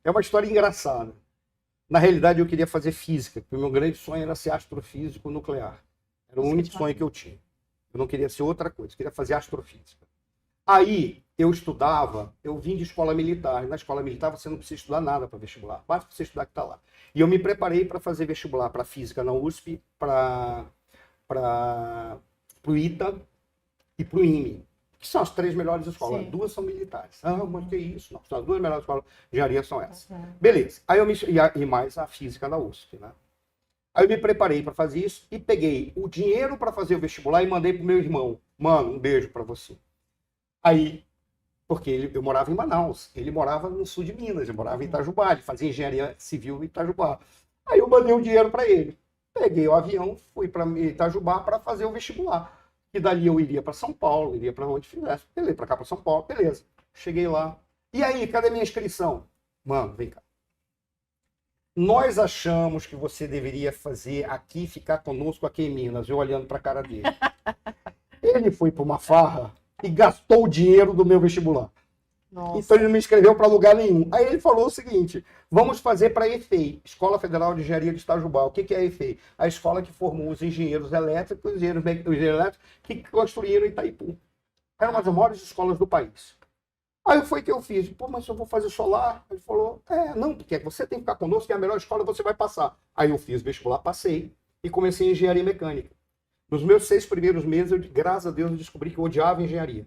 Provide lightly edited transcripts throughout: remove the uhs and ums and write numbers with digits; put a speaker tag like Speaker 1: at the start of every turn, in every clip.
Speaker 1: É uma história engraçada. Na realidade, eu queria fazer física, porque o meu grande sonho era ser astrofísico nuclear. Era o único sonho que eu tinha. Eu não queria ser outra coisa, eu queria fazer astrofísica. Aí, eu estudava, eu vim de escola militar. E na escola militar você não precisa estudar nada para vestibular, basta você estudar que está lá. E eu me preparei para fazer vestibular para física na USP, para o ITA e para o IME, que são as 3 melhores escolas.
Speaker 2: Sim.
Speaker 1: 2 são militares. Ah, mas que isso? Não, as 2 melhores escolas de engenharia são essas. Beleza. Aí e mais a física da USP, né? Aí eu me preparei para fazer isso e peguei o dinheiro para fazer o vestibular e mandei pro meu irmão. Mano, um beijo para você. Aí, porque eu morava em Manaus, ele morava no sul de Minas, eu morava em Itajubá, ele fazia engenharia civil em Itajubá. Aí eu mandei o dinheiro para ele. Peguei o avião, fui para Itajubá para fazer o vestibular. E dali eu iria para São Paulo, iria para onde fizesse. Beleza, para cá para São Paulo, beleza. Cheguei lá. E aí, cadê minha inscrição? Mano, vem cá. Nós achamos que você deveria fazer aqui, ficar conosco aqui em Minas, eu olhando para a cara dele. Ele foi para uma farra e gastou o dinheiro do meu vestibular.
Speaker 2: Nossa.
Speaker 1: Então ele não me inscreveu para lugar nenhum. Aí ele falou o seguinte: vamos fazer para a EFEI, Escola Federal de Engenharia de Itajubá. O que é a EFEI? A escola que formou os engenheiros elétricos, os engenheiros elétricos que construíram Itaipu. Era uma das maiores escolas do país. Aí foi que eu fiz. Pô, mas eu vou fazer solar? Ele falou, não, porque você tem que ficar conosco, que é a melhor escola, você vai passar. Aí eu fiz vestibular, passei e comecei em engenharia mecânica. Nos meus 6 primeiros meses, graças a Deus, eu descobri que eu odiava engenharia.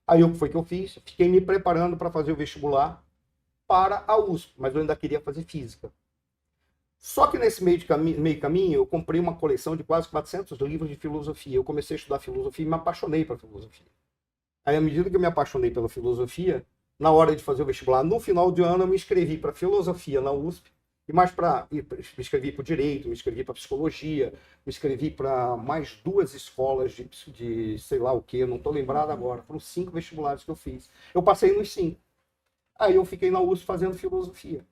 Speaker 1: Aí foi que eu fiz, fiquei me preparando para fazer o vestibular para a USP, mas eu ainda queria fazer física. Só que nesse meio caminho, eu comprei uma coleção de quase 400 livros de filosofia. Eu comecei a estudar filosofia e me apaixonei por filosofia. Aí, à medida que eu me apaixonei pela filosofia, na hora de fazer o vestibular, no final de ano, eu me inscrevi para filosofia na USP, e mais me inscrevi para o direito, me inscrevi para psicologia, me inscrevi para mais 2 escolas de sei lá o que, não estou lembrado agora. Foram 5 vestibulares que eu fiz. Eu passei nos 5. Aí eu fiquei na USP fazendo filosofia.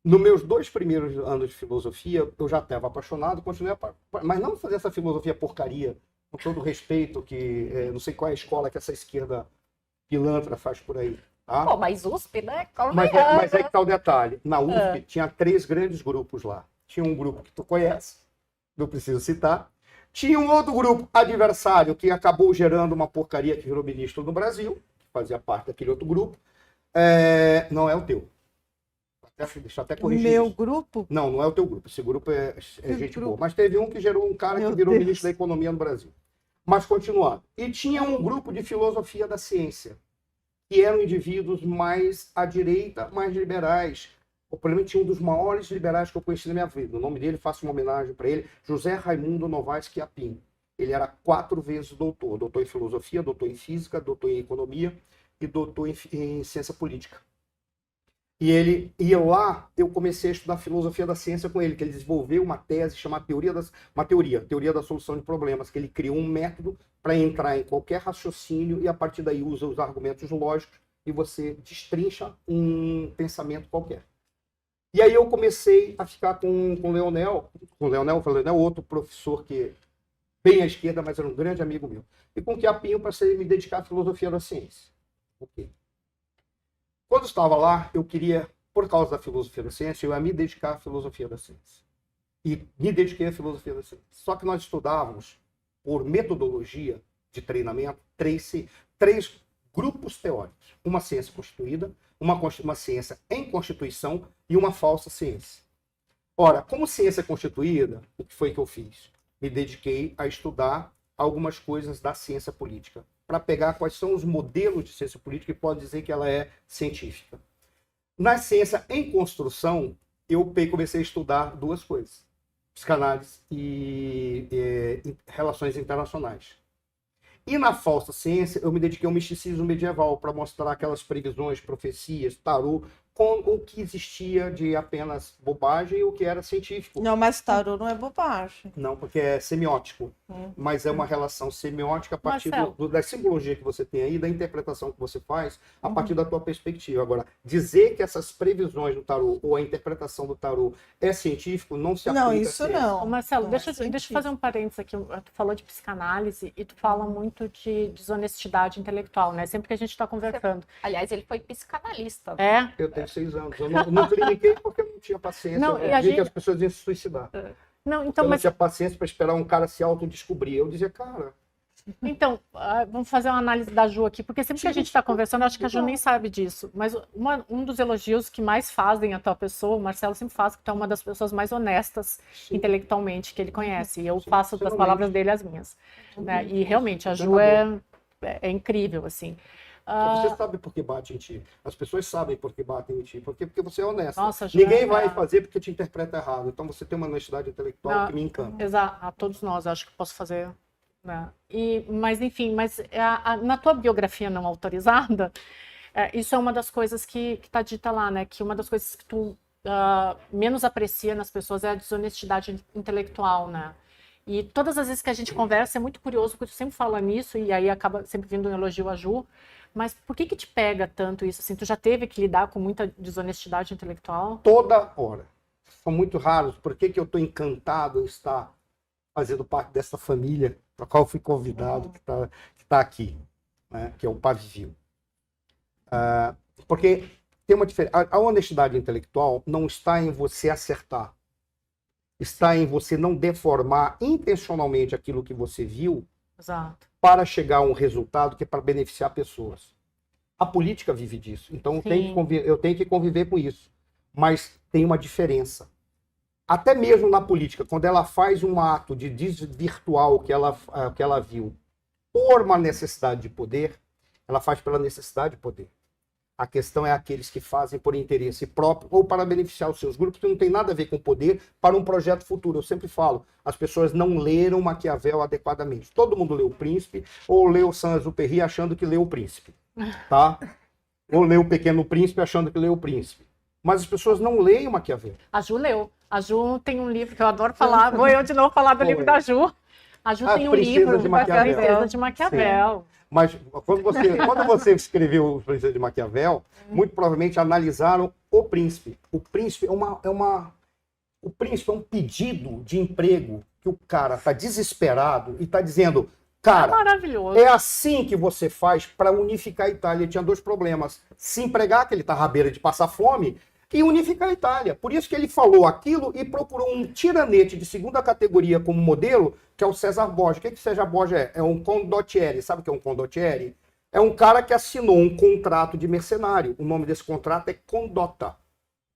Speaker 1: Nos meus 2 primeiros anos de filosofia, eu já estava apaixonado, continuei mas não fazer essa filosofia porcaria, com todo o respeito, que não sei qual é a escola que essa esquerda pilantra faz por aí. Tá?
Speaker 2: Pô, mas USP, né?
Speaker 1: Mas aí que está o detalhe. Na USP tinha 3 grandes grupos lá. Tinha um grupo que tu conhece, não preciso citar. Tinha um outro grupo adversário que acabou gerando uma porcaria que virou ministro no Brasil, que fazia parte daquele outro grupo. Não é o teu. Deixa eu até corrigir
Speaker 3: Meu
Speaker 1: isso.
Speaker 3: grupo?
Speaker 1: Não, não é o teu grupo. Esse grupo é gente boa. Mas teve um que gerou um cara que virou ministro da Economia no Brasil. Mas continuando. E tinha um grupo de filosofia da ciência, que eram indivíduos mais à direita, mais liberais. Provavelmente tinha um dos maiores liberais que eu conheci na minha vida. O nome dele, faço uma homenagem para ele, José Raimundo Novaes Chiappin. Ele era 4 vezes doutor. Doutor em filosofia, doutor em física, doutor em economia e doutor em ciência política. E lá eu comecei a estudar filosofia da ciência com ele, que ele desenvolveu uma tese chamada teoria da solução de problemas, que ele criou um método para entrar em qualquer raciocínio e a partir daí usa os argumentos lógicos e você destrincha um pensamento qualquer. E aí eu comecei a ficar com o Leonel, outro professor que bem à esquerda, mas era um grande amigo meu. E com o Chiappin eu passei a me dedicar à filosofia da ciência. Ok. Quando estava lá, eu queria, por causa da filosofia da ciência, eu ia me dedicar à filosofia da ciência. E me dediquei à filosofia da ciência. Só que nós estudávamos, por metodologia de treinamento, 3 grupos teóricos. Uma ciência constituída, uma ciência em constituição e uma falsa ciência. Ora, como ciência constituída, o que foi que eu fiz? Me dediquei a estudar algumas coisas da ciência política, para pegar quais são os modelos de ciência política que pode dizer que ela é científica. Na ciência em construção, eu comecei a estudar 2 coisas: psicanálise e relações internacionais. E na falsa ciência, eu me dediquei ao misticismo medieval, para mostrar aquelas previsões, profecias, tarô, com o que existia de apenas bobagem e o que era científico.
Speaker 3: Não, mas tarô não é bobagem.
Speaker 1: Não, porque é semiótico. Mas é uma relação semiótica a partir da simbologia que você tem aí, da interpretação que você faz, a partir da tua perspectiva. Agora, dizer que essas previsões do tarô ou a interpretação do tarô é científico, não se aplica.
Speaker 3: Não, isso não.
Speaker 2: Ô, Marcelo,
Speaker 3: Não
Speaker 2: deixa
Speaker 3: é
Speaker 2: eu fazer um parênteses aqui. Tu falou de psicanálise e tu fala muito de desonestidade intelectual, né? Sempre que a gente está conversando.
Speaker 4: Aliás, ele foi psicanalista.
Speaker 2: É?
Speaker 1: Eu tenho tinha 6 anos. Eu não cliniquei porque eu não tinha paciência.
Speaker 2: Não,
Speaker 1: Eu
Speaker 2: e a
Speaker 1: vi que
Speaker 2: gente-
Speaker 1: as pessoas iam se suicidar.
Speaker 2: Não,
Speaker 1: Eu
Speaker 2: então,
Speaker 1: não
Speaker 2: mas
Speaker 1: tinha paciência para esperar um cara se autodescobrir. Eu dizia, cara,
Speaker 2: Então, vamos fazer uma análise da Ju aqui, porque sempre que a gente está conversando, eu acho que a Ju nem sabe disso. Mas um dos elogios que mais fazem a tua pessoa, o Marcelo sempre faz, que tu é uma das pessoas mais honestas intelectualmente que ele conhece. E eu faço das palavras dele as minhas. Né? E realmente, a Ju é incrível, assim.
Speaker 1: você sabe por que bate em ti. As pessoas sabem por que batem em ti. Porque você é honesto.
Speaker 2: Nossa, Ju,
Speaker 1: Ninguém vai fazer porque te interpreta errado. Então você tem uma honestidade intelectual
Speaker 2: Não,
Speaker 1: que me encanta.
Speaker 2: Exato, a todos nós, eu acho que posso fazer. Né? Mas, enfim, na tua biografia não autorizada, isso é uma das coisas que está dita lá, né? Que uma das coisas que tu menos aprecia nas pessoas é a desonestidade intelectual, né? E todas as vezes que a gente conversa, é muito curioso, porque tu sempre fala nisso, e aí acaba sempre vindo um elogio a Ju, mas por que te pega tanto isso? Assim, tu já teve que lidar com muita desonestidade intelectual?
Speaker 1: Toda hora. São muito raros. Por que eu estou encantado em estar fazendo parte dessa família para a qual eu fui convidado, que tá aqui, né? Que é o Pavio. Porque tem uma diferença. A honestidade intelectual não está em você acertar. Está em você não deformar intencionalmente aquilo que você viu
Speaker 2: Exato.
Speaker 1: para chegar a um resultado que é para beneficiar pessoas. A política vive disso. Então eu tenho que conviver com isso. Mas tem uma diferença. Até mesmo na política, quando ela faz um ato de desvirtuar o que ela viu por uma necessidade de poder, ela faz pela necessidade de poder. A questão é aqueles que fazem por interesse próprio ou para beneficiar os seus grupos, que não tem nada a ver com poder, para um projeto futuro. Eu sempre falo, as pessoas não leram Maquiavel adequadamente. Todo mundo leu o Príncipe ou leu Saint-Exupéry achando que leu o Príncipe. Tá? Ou leu o Pequeno Príncipe achando que leu o Príncipe. Mas as pessoas não leem Maquiavel.
Speaker 2: A Ju leu. A Ju tem um livro que eu adoro falar. Vou eu de novo falar do livro da Ju. A Ju tem um livro
Speaker 1: de Maquiavel.
Speaker 2: Princesa de Maquiavel.
Speaker 1: Mas quando você escreveu Os Princesas de Maquiavel, muito provavelmente analisaram o príncipe. O príncipe o príncipe é um pedido de emprego que o cara está desesperado e está dizendo, cara,
Speaker 2: Maravilhoso.
Speaker 1: é assim que você faz para unificar a Itália. Ele tinha 2 problemas. Se empregar, que ele estava à beira de passar fome, e unificar a Itália. Por isso que ele falou aquilo e procurou um tiranete de 2ª categoria como modelo, que é o César Borgia. O que César Borgia é? É um condottieri. Sabe o que é um condottieri? É um cara que assinou um contrato de mercenário. O nome desse contrato é condotta.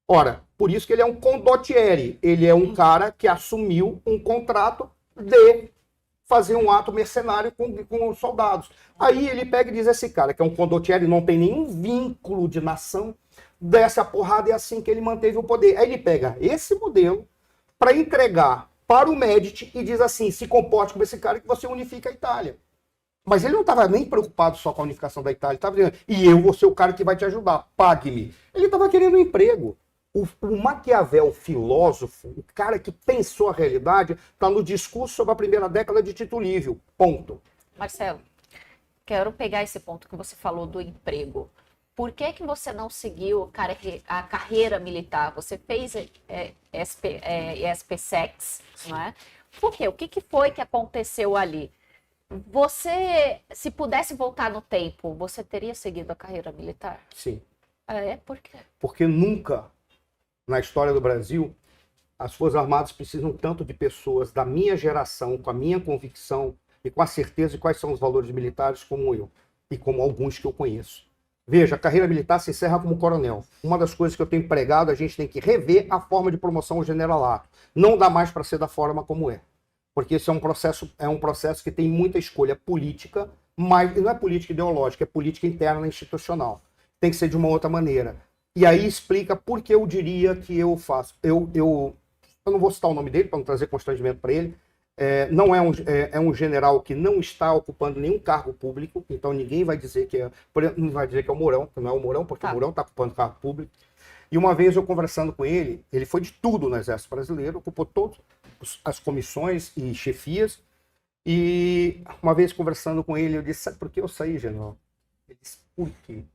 Speaker 1: Ora, por isso que ele é um condottieri. Ele é um cara que assumiu um contrato de fazer um ato mercenário com os soldados. Aí ele pega e diz, esse cara que é um condottieri, não tem nenhum vínculo de nação, desce a porrada e é assim que ele manteve o poder. Aí ele pega esse modelo para entregar para o Médici e diz assim, se comporte com esse cara que você unifica a Itália. Mas ele não estava nem preocupado só com a unificação da Itália, ele estava dizendo, e eu vou ser o cara que vai te ajudar, pague-me. Ele estava querendo um emprego. O Maquiavel, filósofo, o cara que pensou a realidade, está no discurso sobre a primeira década de Tito Livio. Ponto.
Speaker 4: Marcelo, quero pegar esse ponto que você falou do emprego. Por que você não seguiu a carreira militar? Você fez ESPSEX, não é? Por quê? O que foi que aconteceu ali? Você, se pudesse voltar no tempo, você teria seguido a carreira militar?
Speaker 1: Sim.
Speaker 4: Por quê?
Speaker 1: Porque nunca, na história do Brasil, as Forças Armadas precisam tanto de pessoas da minha geração, com a minha convicção e com a certeza de quais são os valores militares como eu e como alguns que eu conheço. Veja, a carreira militar se encerra como coronel. Uma das coisas que eu tenho pregado, a gente tem que rever a forma de promoção ao generalato. Não dá mais para ser da forma como é. Porque esse é um processo que tem muita escolha política, mas não é política ideológica, é política interna institucional. Tem que ser de uma outra maneira. E aí explica por que eu diria que eu faço. Eu não vou citar o nome dele para não trazer constrangimento para ele. Não é um general que não está ocupando nenhum cargo público, então ninguém vai dizer que é. Não vai dizer que é o Mourão, que não é o Mourão, porque o Mourão está ocupando cargo público. E uma vez eu conversando com ele, ele foi de tudo no Exército Brasileiro, ocupou todas as comissões e chefias. E uma vez conversando com ele, eu disse: sabe por que eu saí, general? Ele disse: por quê?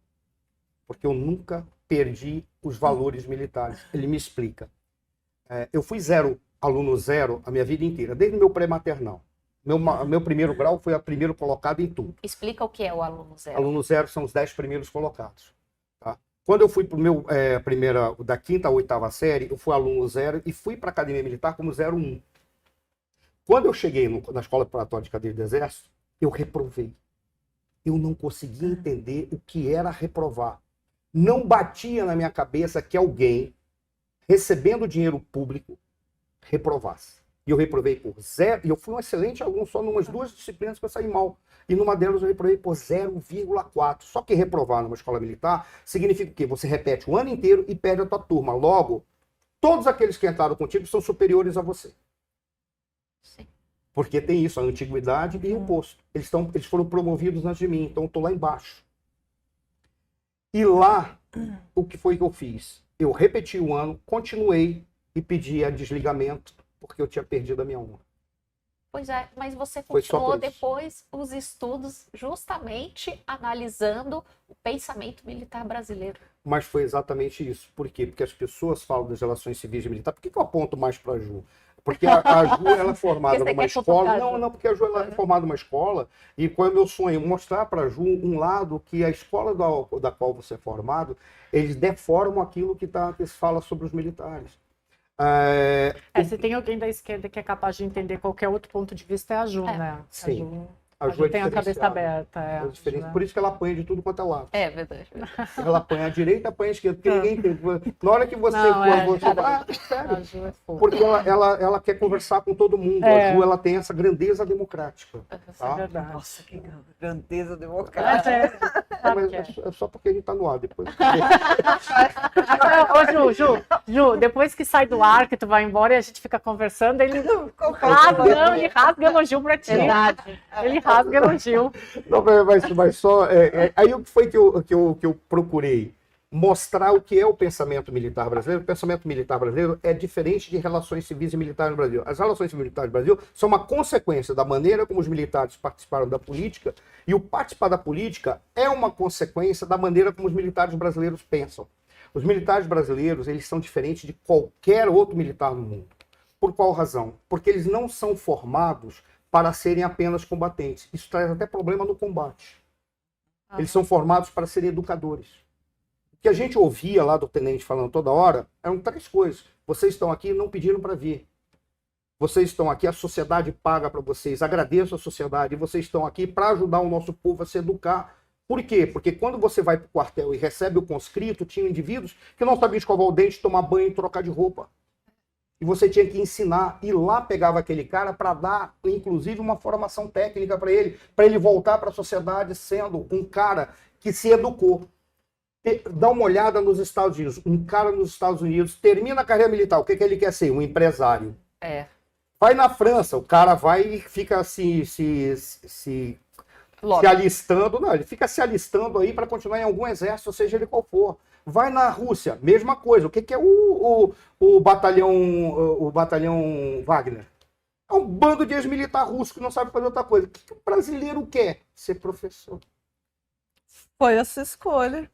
Speaker 1: Porque eu nunca perdi os valores militares. Ele me explica. Eu fui aluno zero a minha vida inteira, desde o meu pré-maternal. Meu primeiro grau foi o primeiro colocado em tudo.
Speaker 4: Explica o que é o aluno zero.
Speaker 1: Aluno zero são os 10 primeiros colocados. Tá? Quando eu fui para o meu da quinta à oitava série, eu fui aluno 0 e fui para a Academia Militar como 01. Quando eu cheguei na Escola Preparatória de Cadeia do Exército, eu reprovei. Eu não conseguia entender o que era reprovar. Não batia na minha cabeça que alguém, recebendo dinheiro público, reprovasse. E eu reprovei por 0, e eu fui um excelente aluno só em umas 2 disciplinas que eu saí mal. E numa delas eu reprovei por 0,4. Só que reprovar numa escola militar significa o quê? Você repete o ano inteiro e perde a tua turma. Logo, todos aqueles que entraram contigo são superiores a você.
Speaker 4: Sim.
Speaker 1: Porque tem isso, a antiguidade e o posto. Eles foram promovidos antes de mim, então eu estou lá embaixo. E lá, o que foi que eu fiz? Eu repeti o ano, continuei e pedi a desligamento, porque eu tinha perdido a minha honra.
Speaker 4: Pois é, mas você
Speaker 1: Foi só
Speaker 4: continuou
Speaker 1: por isso.
Speaker 4: depois os estudos justamente analisando o pensamento militar brasileiro.
Speaker 1: Mas foi exatamente isso. Por quê? Porque as pessoas falam das relações civis e militares. Por que eu aponto mais para a Ju? Porque a Ju ela é formada
Speaker 4: Porque você
Speaker 1: numa
Speaker 4: quer
Speaker 1: escola.
Speaker 4: cutucar a Ju.
Speaker 1: Não, porque a Ju ela é formada numa escola. E qual é o meu sonho? Mostrar para a Ju um lado que a escola da qual você é formado, eles deformam aquilo que se fala sobre os militares.
Speaker 2: Se tem alguém da esquerda que é capaz de entender qualquer outro ponto de vista, é a Ju, né?
Speaker 1: Sim.
Speaker 2: A Ju tem a cabeça
Speaker 1: diferenciada.
Speaker 2: aberta.
Speaker 1: É diferente. Por isso que ela apanha de tudo quanto é lado.
Speaker 4: É verdade.
Speaker 1: Ela apanha à direita, apanha à esquerda. Porque ninguém tem. Na hora que você sério.
Speaker 2: A Ju é fofa.
Speaker 1: Porque ela quer conversar com todo mundo.
Speaker 2: É.
Speaker 1: A Ju ela tem essa grandeza democrática.
Speaker 2: Isso é
Speaker 1: Tá?
Speaker 2: verdade.
Speaker 3: Nossa, que grandeza democrática.
Speaker 2: Sabe que é?
Speaker 1: Mas é só porque a gente tá no ar depois.
Speaker 2: Ô, Ju, depois que sai do ar, que tu vai embora e a gente fica conversando, ele rasga elogio pra ti.
Speaker 4: Verdade.
Speaker 2: Ele rasga elogio.
Speaker 1: Não, mas só. Aí o que foi que eu procurei? Mostrar o que é o pensamento militar brasileiro. O pensamento militar brasileiro é diferente de relações civis e militares no Brasil. As relações civis e militares no Brasil são uma consequência da maneira como os militares participaram da política, e o participar da política é uma consequência da maneira como os militares brasileiros pensam. Os militares brasileiros, eles são diferentes de qualquer outro militar no mundo. Por qual razão? Porque eles não são formados para serem apenas combatentes. Isso traz até problema no combate. Eles são formados para serem educadores. O que a gente ouvia lá do tenente falando toda hora eram 3 coisas. Vocês estão aqui e não pediram para vir. Vocês estão aqui, a sociedade paga para vocês. Agradeço a sociedade. E vocês estão aqui para ajudar o nosso povo a se educar. Por quê? Porque quando você vai para o quartel e recebe o conscrito, tinham indivíduos que não sabiam escovar o dente, tomar banho e trocar de roupa. E você tinha que ensinar. E lá pegava aquele cara para dar, inclusive, uma formação técnica para ele voltar para a sociedade sendo um cara que se educou. Dá uma olhada nos Estados Unidos. Um cara nos Estados Unidos termina a carreira militar. O que ele quer ser? Um empresário. Vai na França, o cara vai e fica se alistando. Não, ele fica se alistando aí para continuar em algum exército, seja ele qual for. Vai na Rússia, mesma coisa. O que é o batalhão Wagner? É um bando de ex-militar russo que não sabe fazer outra coisa. O que o brasileiro quer? Ser professor.
Speaker 3: Foi essa escolha.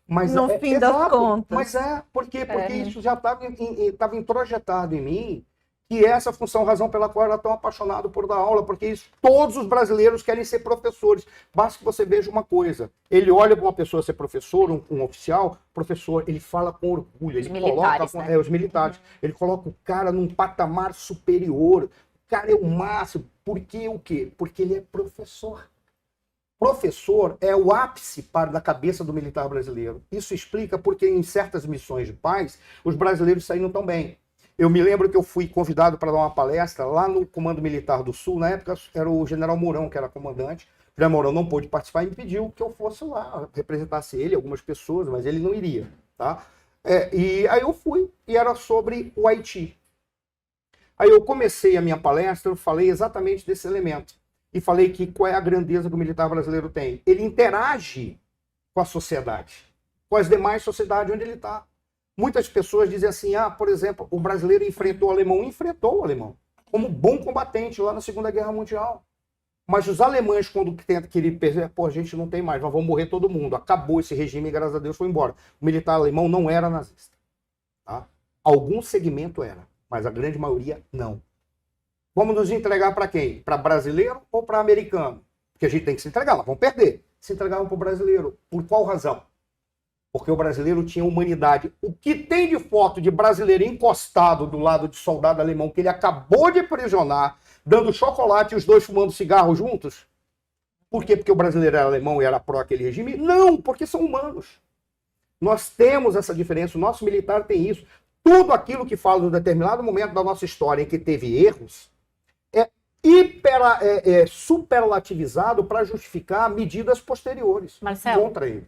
Speaker 1: Mas
Speaker 3: No fim das contas.
Speaker 1: Mas por quê? Porque isso já estava introjetado em mim, que essa função, razão pela qual eu era tão apaixonado por dar aula, porque todos os brasileiros querem ser professores. Basta que você veja uma coisa. Ele olha para uma pessoa ser professor, um oficial, professor, ele fala com orgulho. Ele coloca os militares. Ele coloca o cara num patamar superior. O cara é o máximo. Por quê? O quê? Porque ele é professor. Professor é o ápice da cabeça do militar brasileiro. Isso explica porque em certas missões de paz, os brasileiros saíram tão bem. Eu me lembro que eu fui convidado para dar uma palestra lá no Comando Militar do Sul. Na época era o General Mourão, que era comandante. O General Mourão não pôde participar e me pediu que eu fosse lá, representasse ele, algumas pessoas, mas ele não iria. Tá? E aí eu fui, e era sobre o Haiti. Aí eu comecei a minha palestra, eu falei exatamente desse elemento. E falei que qual é a grandeza que o militar brasileiro tem. Ele interage com a sociedade, com as demais sociedades onde ele está. Muitas pessoas dizem assim, por exemplo, o brasileiro enfrentou o alemão, como bom combatente lá na Segunda Guerra Mundial. Mas os alemães, quando queriam perceber, a gente não tem mais, nós vamos morrer todo mundo. Acabou esse regime e, graças a Deus, foi embora. O militar alemão não era nazista. Tá? Algum segmento era, mas a grande maioria não. Vamos nos entregar para quem? Para brasileiro ou para americano? Porque a gente tem que se entregar, nós vamos perder. Se entregavam para o brasileiro. Por qual razão? Porque o brasileiro tinha humanidade. O que tem de foto de brasileiro encostado do lado de soldado alemão que ele acabou de aprisionar, dando chocolate e os dois fumando cigarro juntos? Por quê? Porque o brasileiro era alemão e era pró aquele regime? Não, porque são humanos. Nós temos essa diferença, o nosso militar tem isso. Tudo aquilo que fala em determinado momento da nossa história em que teve erros é superlativizado para justificar medidas posteriores
Speaker 2: Marcelo,
Speaker 1: contra eles.